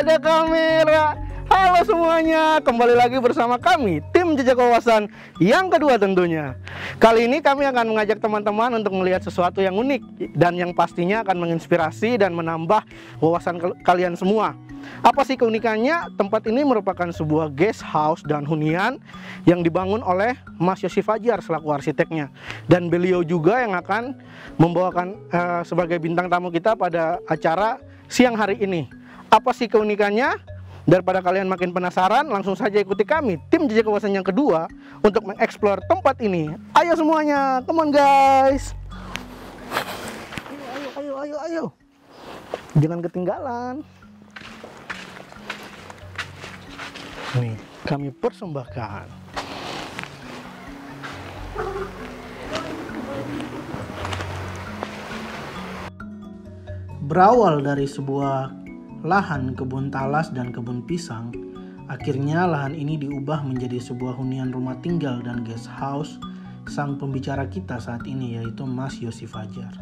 ada kamera. Halo semuanya, kembali lagi bersama kami, tim Jejak Wawasan yang kedua tentunya. Kali ini kami akan mengajak teman-teman untuk melihat sesuatu yang unik dan yang pastinya akan menginspirasi dan menambah wawasan kalian semua. Apa sih keunikannya? Tempat ini merupakan sebuah guest house dan hunian yang dibangun oleh Mas Yosi Fajar selaku arsiteknya. Dan beliau juga yang akan membawakan sebagai bintang tamu kita pada acara siang hari ini. Apa sih keunikannya? Daripada kalian makin penasaran, langsung saja ikuti kami, tim Jejak Wawasan yang kedua, untuk mengeksplor tempat ini. Ayo semuanya, come on guys. Ayo. Jangan ketinggalan. Nih, kami persembahkan. Berawal dari sebuah lahan kebun talas dan kebun pisang, akhirnya lahan ini diubah menjadi sebuah hunian rumah tinggal dan guest house sang pembicara kita saat ini, yaitu Mas Yosi Fajar.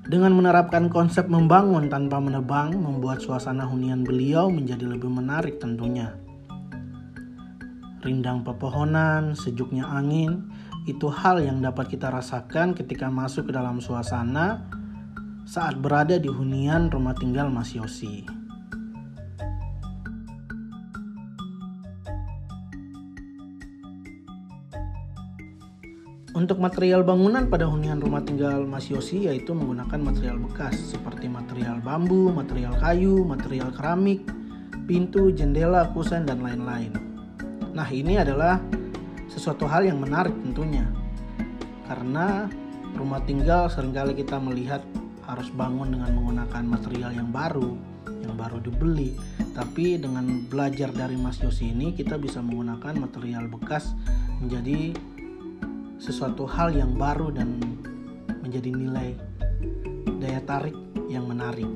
Dengan menerapkan konsep membangun tanpa menebang, membuat suasana hunian beliau menjadi lebih menarik tentunya. Rindang pepohonan, sejuknya angin, itu hal yang dapat kita rasakan ketika masuk ke dalam suasana saat berada di hunian rumah tinggal Mas Yosi. Untuk material bangunan pada hunian rumah tinggal Mas Yosi yaitu menggunakan material bekas seperti material bambu, material kayu, material keramik, pintu, jendela, kusen, dan lain-lain. Nah, ini adalah sesuatu hal yang menarik tentunya, karena rumah tinggal seringkali kita melihat harus bangun dengan menggunakan material yang baru dibeli. Tapi dengan belajar dari Mas Yosi ini, kita bisa menggunakan material bekas menjadi sesuatu hal yang baru dan menjadi nilai daya tarik yang menarik.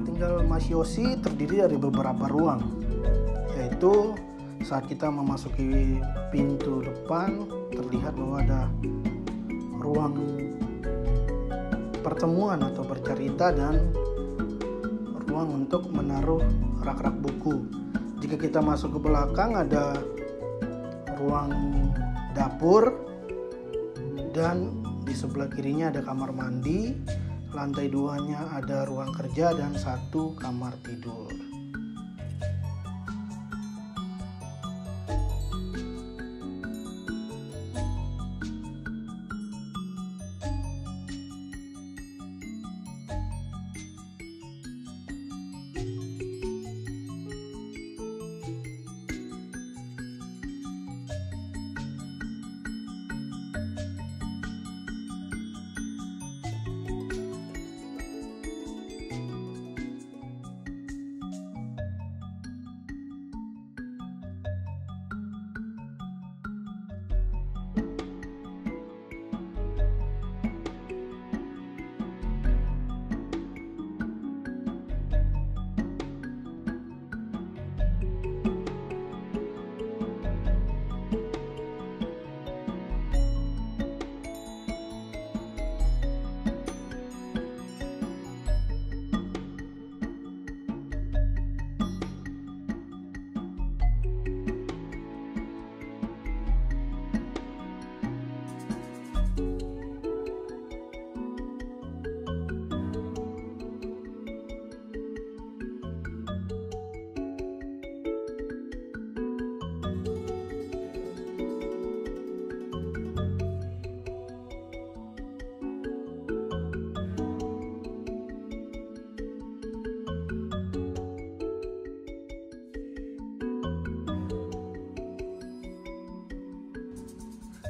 Tinggal Mas Yosi terdiri dari beberapa ruang, yaitu saat kita memasuki pintu depan terlihat bahwa ada ruang pertemuan atau bercerita dan ruang untuk menaruh rak-rak buku. Jika kita masuk ke belakang ada ruang dapur dan di sebelah kirinya ada kamar mandi. Lantai 2-nya ada ruang kerja dan 1 kamar tidur.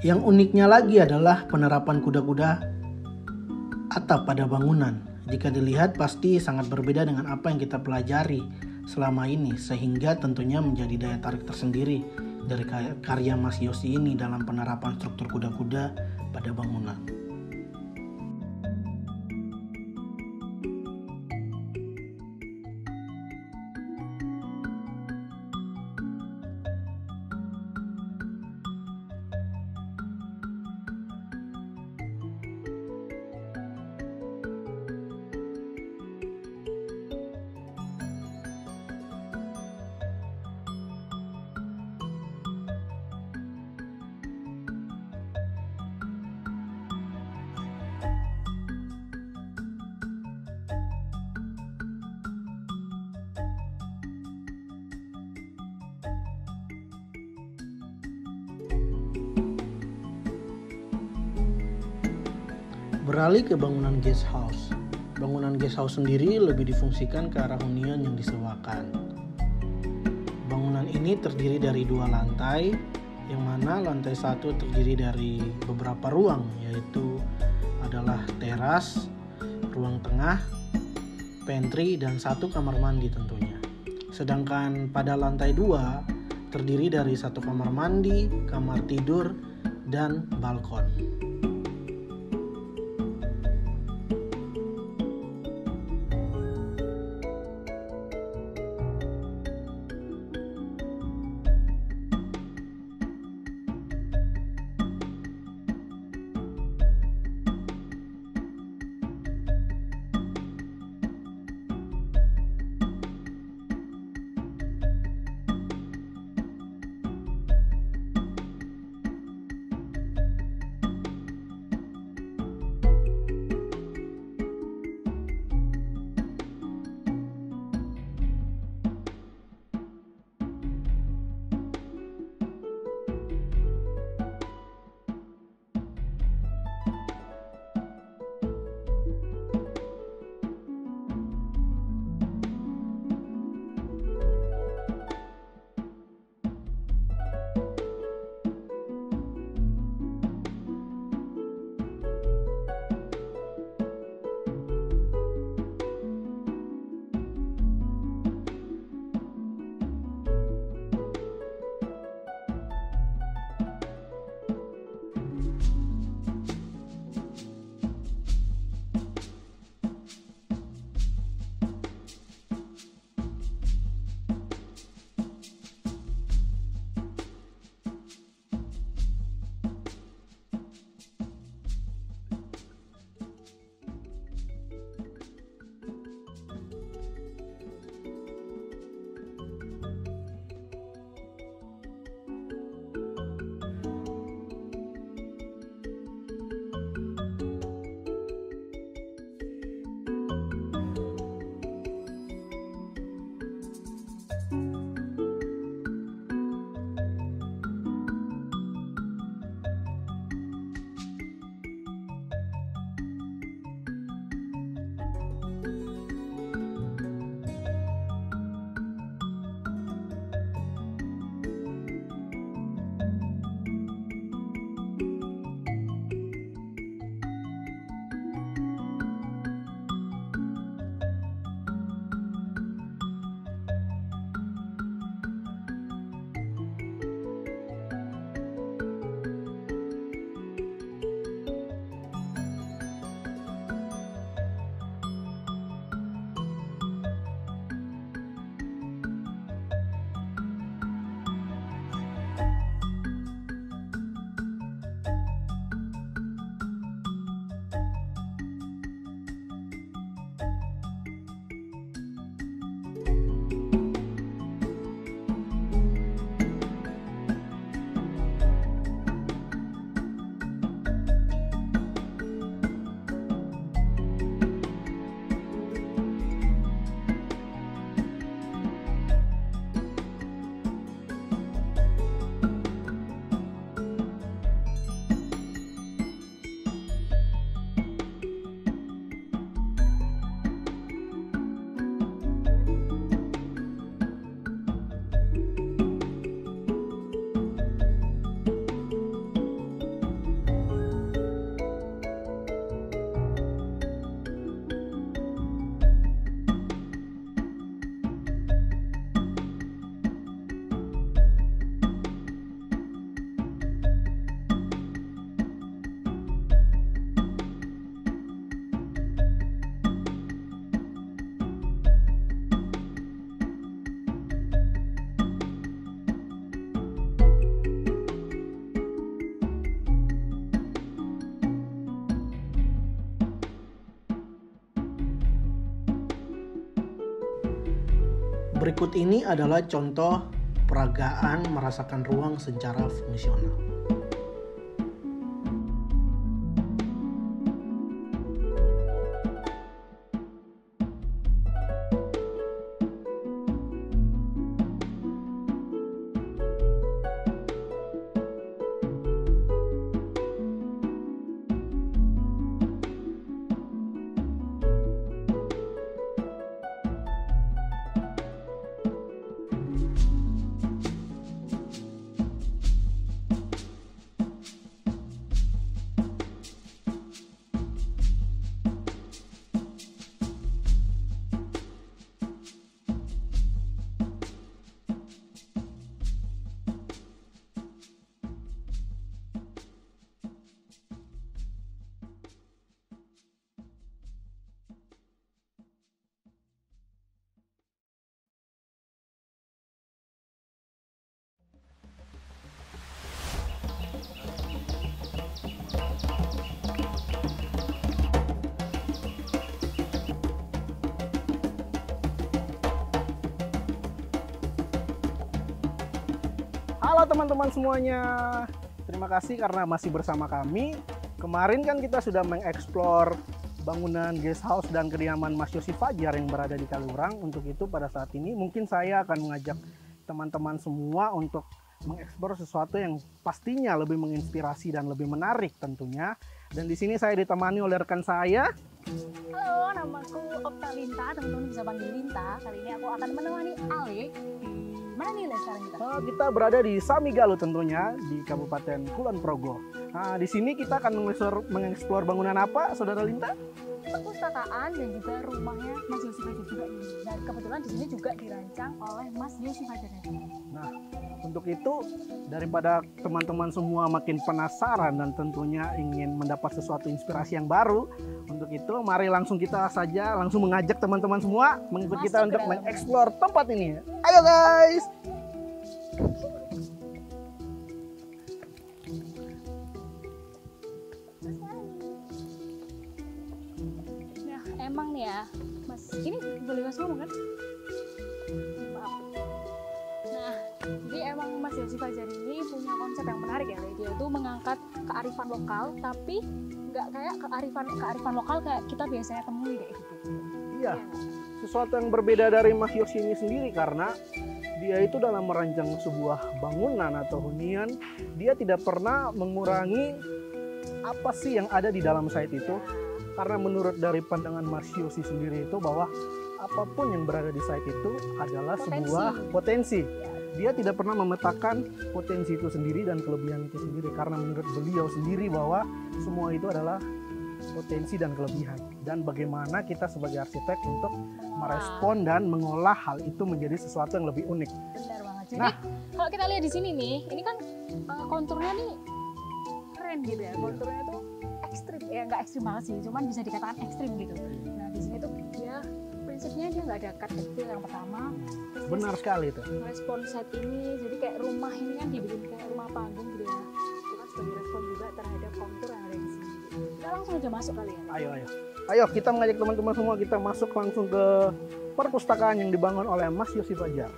Yang uniknya lagi adalah penerapan kuda-kuda atap pada bangunan Jika dilihat pasti sangat berbeda dengan apa yang kita pelajari selama ini, sehingga tentunya menjadi daya tarik tersendiri dari karya Mas Yosi ini dalam penerapan struktur kuda-kuda pada bangunan. Beralih ke bangunan guest house. Bangunan guest house sendiri lebih difungsikan ke arah hunian yang disewakan. Bangunan ini terdiri dari 2 lantai, yang mana lantai 1 terdiri dari beberapa ruang, yaitu adalah teras, ruang tengah, pantry, dan 1 kamar mandi tentunya. Sedangkan pada lantai 2 terdiri dari 1 kamar mandi, kamar tidur, dan balkon. Berikut ini adalah contoh peragaan merasakan ruang secara fungsional. Halo teman-teman semuanya, terima kasih karena masih bersama kami. Kemarin kan kita sudah mengeksplor bangunan guest house dan kediaman Mas Yosi Fajar yang berada di Kaliurang. Untuk itu pada saat ini mungkin saya akan mengajak teman-teman semua untuk mengeksplor sesuatu yang pastinya lebih menginspirasi dan lebih menarik tentunya. Dan di sini saya ditemani oleh rekan saya. Halo, namaku Okta Linta, teman-teman bisa panggil Linta. Kali ini aku akan menemani Ale. Di mana nih sekarang kita? Kita berada di Samigaluh tentunya, di Kabupaten Kulon Progo. Nah, di sini kita akan mengeksplor bangunan apa, Saudara Linta? Perpustakaan dan juga rumahnya Mas Yosi Fajar juga ini. Dan kebetulan di sini juga dirancang oleh Mas Yosi Fajar. Nah, untuk itu daripada teman-teman semua makin penasaran dan tentunya ingin mendapat sesuatu inspirasi yang baru, untuk itu mari langsung kita saja langsung mengajak teman-teman semua mengikuti kita untuk mengeksplor tempat ini. Ayo guys! Nah, emang nih ya, Mas, ini boleh Mas ngomong kan? Maaf. Nah, jadi emang Mas Yosi Fajar ini punya konsep yang menarik ya, dia itu mengangkat kearifan lokal, tapi nggak kayak kearifan lokal kayak kita biasanya temui kayak gitu. Iya, sesuatu yang berbeda dari Mas Yosi ini sendiri karena dia itu dalam merancang sebuah bangunan atau hunian, dia tidak pernah mengurangi apa sih yang ada di dalam site itu. Karena menurut dari pandangan Mas Yosi sendiri itu bahwa apapun yang berada di site itu adalah sebuah potensi. Dia tidak pernah memetakan potensi itu sendiri dan kelebihan itu sendiri karena menurut beliau sendiri bahwa semua itu adalah potensi dan kelebihan, dan bagaimana kita sebagai arsitek untuk merespon dan mengolah hal itu menjadi sesuatu yang lebih unik. Benar banget. Jadi kalau kita lihat di sini nih, ini kan konturnya nih keren gitu ya. Konturnya tuh ekstrim, ya nggak ekstrim banget sih, cuman bisa dikatakan ekstrim gitu. Nah di sini tuh dia prinsipnya dia nggak ada cut kecil yang pertama. Benar sekali itu. Respon set ini, jadi kayak rumah ini kan dibikin kayak rumah panggung gitu ya. Itu kan sebagai respon juga terhadap kontur yang ada di sini. Kita langsung aja masuk kali ya. Ayo kita mengajak teman-teman semua kita masuk langsung ke perpustakaan yang dibangun oleh Mas Yosi Fajar.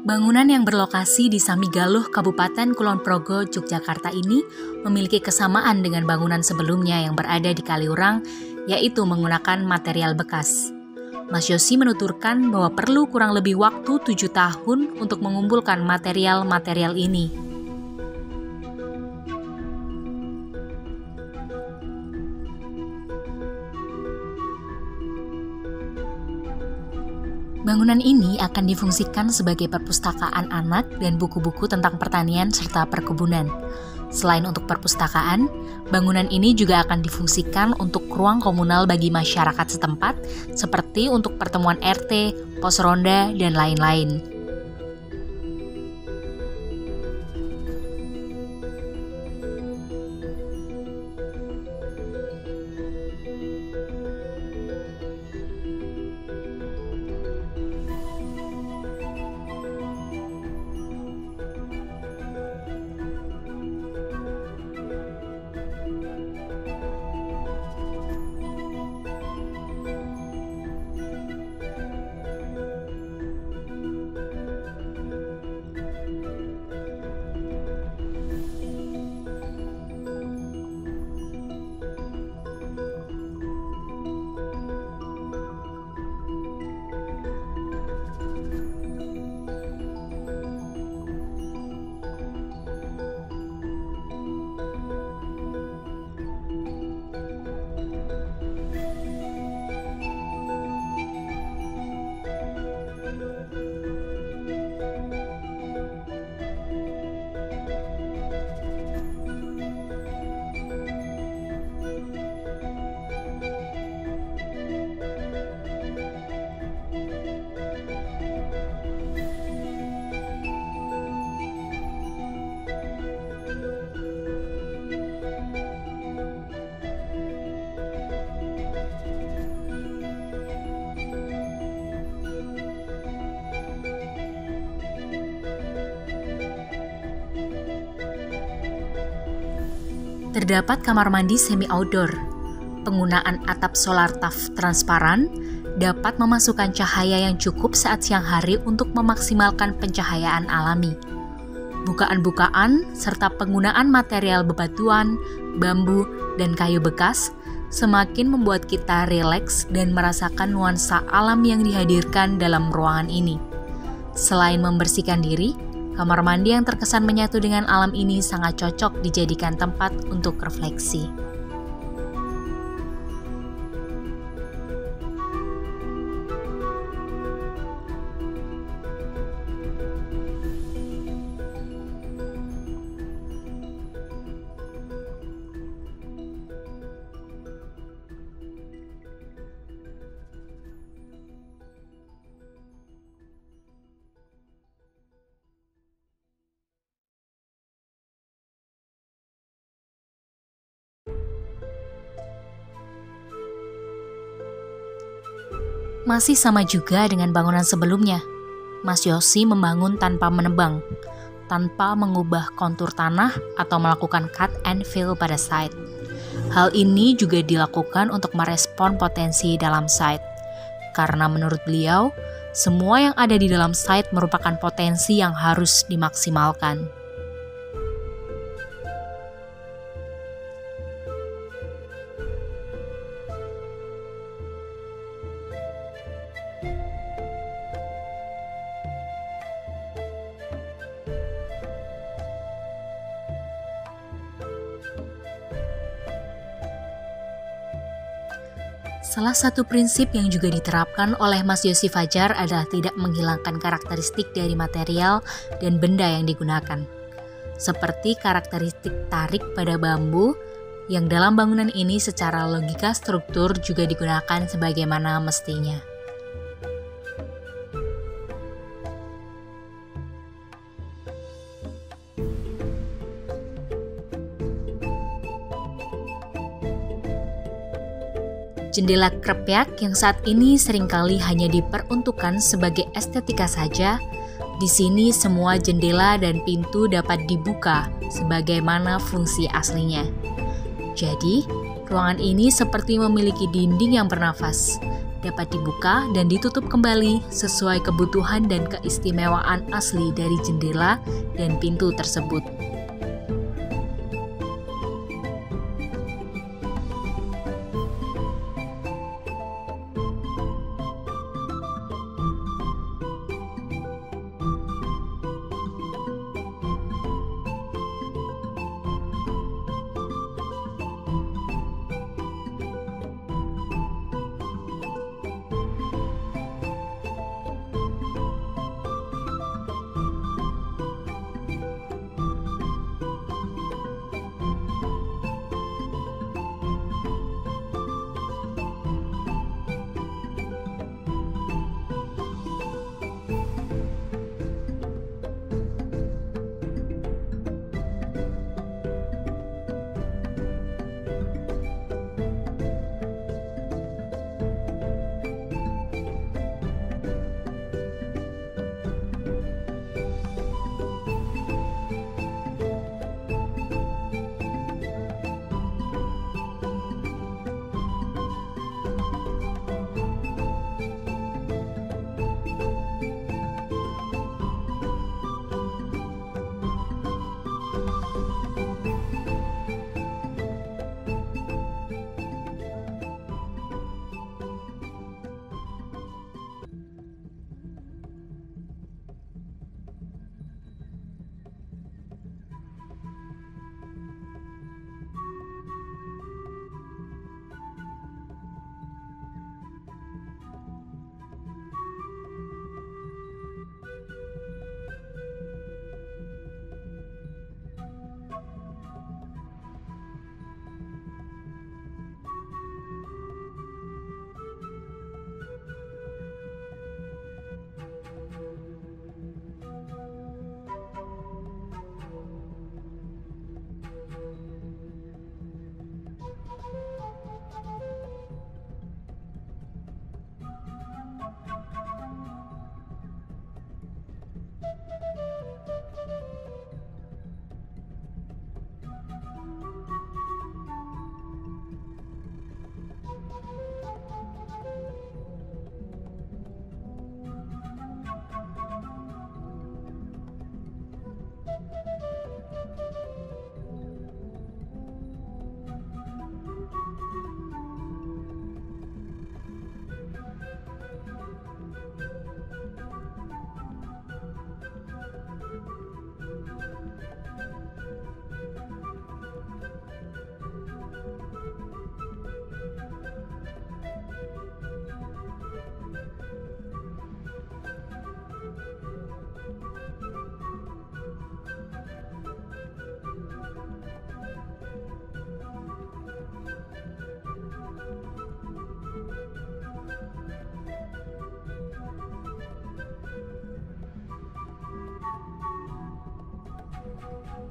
Bangunan yang berlokasi di Samigaluh, Kabupaten Kulon Progo, Yogyakarta ini memiliki kesamaan dengan bangunan sebelumnya yang berada di Kaliurang, yaitu menggunakan material bekas. Mas Yosi menuturkan bahwa perlu kurang lebih waktu 7 tahun untuk mengumpulkan material-material ini. Bangunan ini akan difungsikan sebagai perpustakaan anak dan buku-buku tentang pertanian serta perkebunan. Selain untuk perpustakaan, bangunan ini juga akan difungsikan untuk ruang komunal bagi masyarakat setempat, seperti untuk pertemuan RT, pos ronda, dan lain-lain. Terdapat kamar mandi semi outdoor. Penggunaan atap solar tuf transparan dapat memasukkan cahaya yang cukup saat siang hari untuk memaksimalkan pencahayaan alami. Bukaan-bukaan serta penggunaan material bebatuan, bambu, dan kayu bekas semakin membuat kita rileks dan merasakan nuansa alam yang dihadirkan dalam ruangan ini. Selain membersihkan diri, kamar mandi yang terkesan menyatu dengan alam ini sangat cocok dijadikan tempat untuk refleksi. Masih sama juga dengan bangunan sebelumnya. Mas Yosi membangun tanpa menebang, tanpa mengubah kontur tanah atau melakukan cut and fill pada site. Hal ini juga dilakukan untuk merespon potensi dalam site. Karena menurut beliau, semua yang ada di dalam site merupakan potensi yang harus dimaksimalkan. Salah satu prinsip yang juga diterapkan oleh Mas Yosi Fajar adalah tidak menghilangkan karakteristik dari material dan benda yang digunakan. Seperti karakteristik tarik pada bambu, yang dalam bangunan ini secara logika struktur juga digunakan sebagaimana mestinya. Jendela krepyak yang saat ini seringkali hanya diperuntukkan sebagai estetika saja, di sini semua jendela dan pintu dapat dibuka sebagaimana fungsi aslinya. Jadi, ruangan ini seperti memiliki dinding yang bernafas, dapat dibuka dan ditutup kembali sesuai kebutuhan dan keistimewaan asli dari jendela dan pintu tersebut.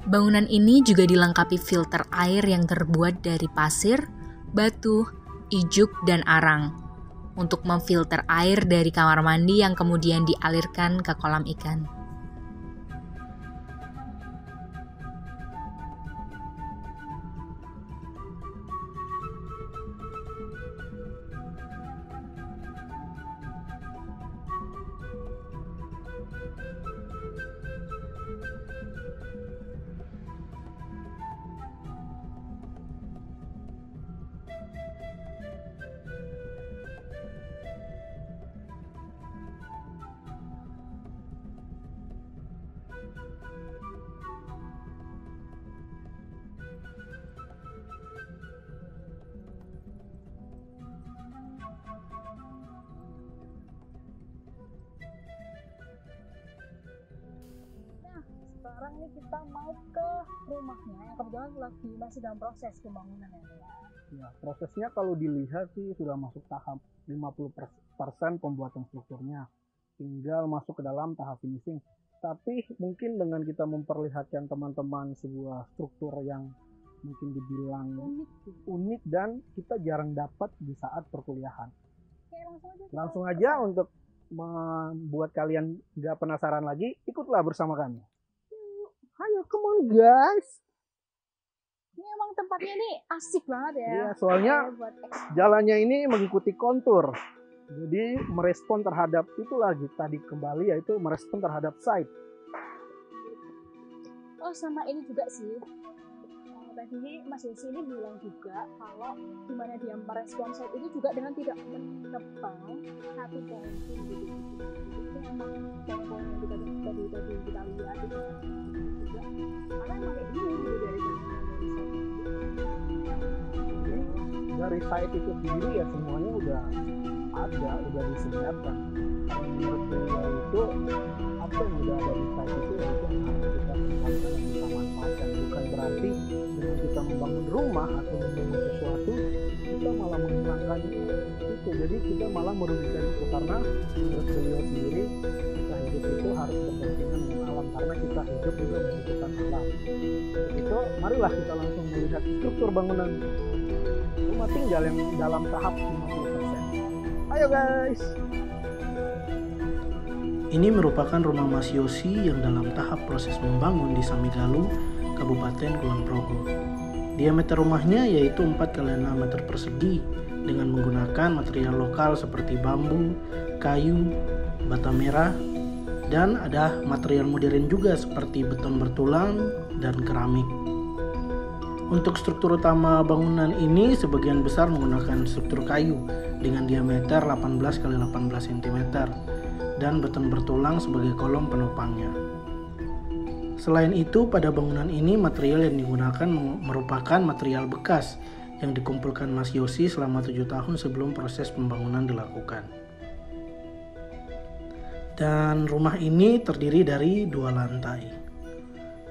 Bangunan ini juga dilengkapi filter air yang terbuat dari pasir, batu, ijuk, dan arang untuk memfilter air dari kamar mandi yang kemudian dialirkan ke kolam ikan. Sekarang nih kita mau ke rumahnya yang kebetulan lagi masih dalam proses pembangunan ya. Ya, prosesnya kalau dilihat sih sudah masuk tahap 50% pembuatan strukturnya. Tinggal masuk ke dalam tahap finishing. Tapi mungkin dengan kita memperlihatkan teman-teman sebuah struktur yang mungkin dibilang unik dan kita jarang dapat di saat perkuliahan. Langsung aja untuk membuat kalian nggak penasaran lagi, ikutlah bersama kami. Ayo, come on guys. Ini emang tempatnya nih asik banget ya. Iya, soalnya jalannya ini mengikuti kontur. Jadi merespon terhadap itu lagi tadi kembali yaitu merespon terhadap site. Oh, sama ini juga sih. Tadi Mas Yosi ini bilang juga kalau dimana dia merespon site itu juga dengan tidak menebang satu pohon gitu. Itu memang pohon yang kita lihat itu juga. Karena emang kayak gini gitu dari site itu sendiri ya semuanya udah disediakan. Menurut beliau itu apa yang udah ada di site itu ya itu yang harus kita kembangkan dan kita manfaatkan. Bukan berarti dengan kita membangun rumah atau membangun sesuatu kita malah menghilangkan itu. Jadi kita malah merugikan itu karena menurut beliau sendiri kita hidup itu harus berdampingan dengan alam karena kita hidup juga membutuhkan alam. Itu marilah kita langsung melihat struktur bangunan rumah tinggal yang dalam tahap 50%. Ayo guys. Ini merupakan rumah Mas Yosi yang dalam tahap proses membangun di Samigaluh, Kabupaten Kulon Progo. Diameter rumahnya yaitu 4 x 6 meter persegi dengan menggunakan material lokal seperti bambu, kayu, bata merah, dan ada material modern juga seperti beton bertulang dan keramik. Untuk struktur utama bangunan ini sebagian besar menggunakan struktur kayu dengan diameter 18 x 18 cm dan beton bertulang sebagai kolom penopangnya. Selain itu, pada bangunan ini material yang digunakan merupakan material bekas yang dikumpulkan Mas Yosi selama 7 tahun sebelum proses pembangunan dilakukan. Dan rumah ini terdiri dari 2 lantai.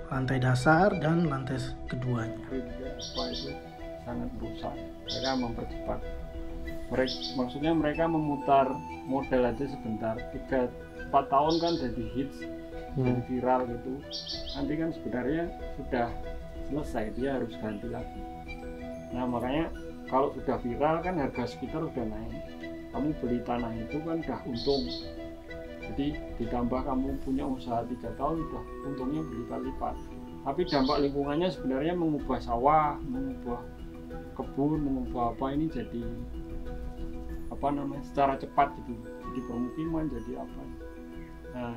Lantai dasar dan lantai keduanya. Itu sangat berusaha. Mereka mempercepat. Maksudnya mereka memutar model aja sebentar. 3-4 tahun kan jadi hits, jadi viral gitu. Nanti kan sebenarnya sudah selesai, dia harus ganti lagi. Nah makanya kalau sudah viral kan harga sekitar udah naik. Kamu beli tanah itu kan udah untung. Jadi ditambah kamu punya usaha 3 tahun udah untungnya berlipat-lipat. Tapi dampak lingkungannya sebenarnya mengubah sawah, mengubah kebun, mengubah apa ini jadi secara cepat gitu. Jadi permukiman jadi apa. Nah,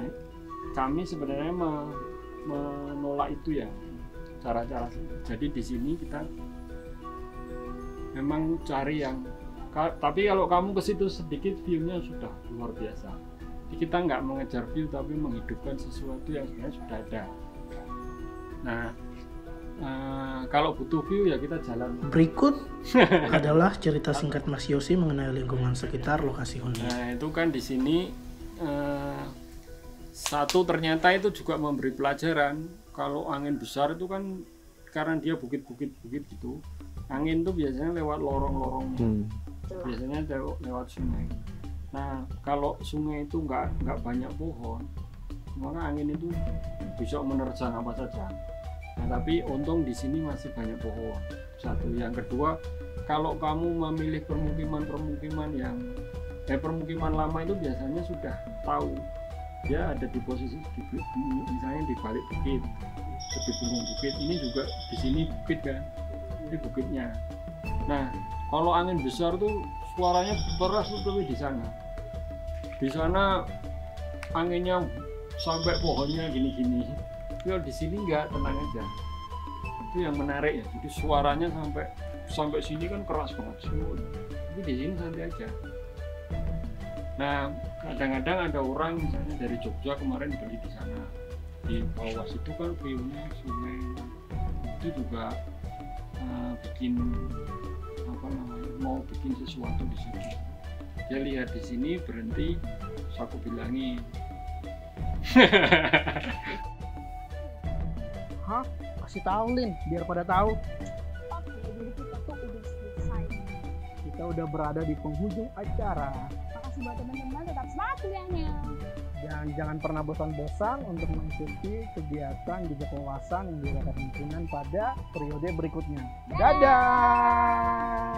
kami sebenarnya menolak itu ya cara-cara. Jadi di sini kita memang cari yang tapi kalau kamu ke situ sedikit view-nya sudah luar biasa. Kita nggak mengejar view tapi menghidupkan sesuatu yang sebenarnya sudah ada. Nah, kalau butuh view ya kita jalan. Berikut adalah cerita singkat Mas Yosi mengenai lingkungan sekitar lokasi hunian. Nah, itu kan di sini satu ternyata itu juga memberi pelajaran. Kalau angin besar itu kan karena dia bukit-bukit gitu. Angin tuh biasanya lewat lorong-lorong. Biasanya lewat sungai. Nah, kalau sungai itu nggak banyak pohon, maka angin itu bisa menerjang apa saja. Nah, tapi untung di sini masih banyak pohon. Satu, yang kedua, kalau kamu memilih permukiman yang permukiman lama itu biasanya sudah tahu dia ada di posisi misalnya di balik bukit, di punggung bukit. Ini juga di sini bukit kan, ini bukitnya. Nah, kalau angin besar tuh suaranya keras lebih di sana. Di sana anginnya sampai pohonnya gini-gini. Kalau di sini enggak, tenang aja. Itu yang menarik ya. Jadi suaranya sampai sini kan keras banget semua. Tapi di sini santai aja. Nah, kadang-kadang ada orang misalnya dari Jogja kemarin beli di sana. Di bawah situ kan view-nya sungai. Itu juga bikin mau bikin sesuatu di sini. Dia lihat di sini berhenti, terus aku bilangin. Hah? Kasih tahu Lin, biar pada tahu. Oke, jadi kita tuh udah selesai. Kita udah berada di penghujung acara. Makasih buat teman-teman, tetap semangat kuliahnya. Dan jangan pernah bosan-bosan untuk mengikuti kegiatan jejak wawasan yang diadakan himpunan pada periode berikutnya. Dadah!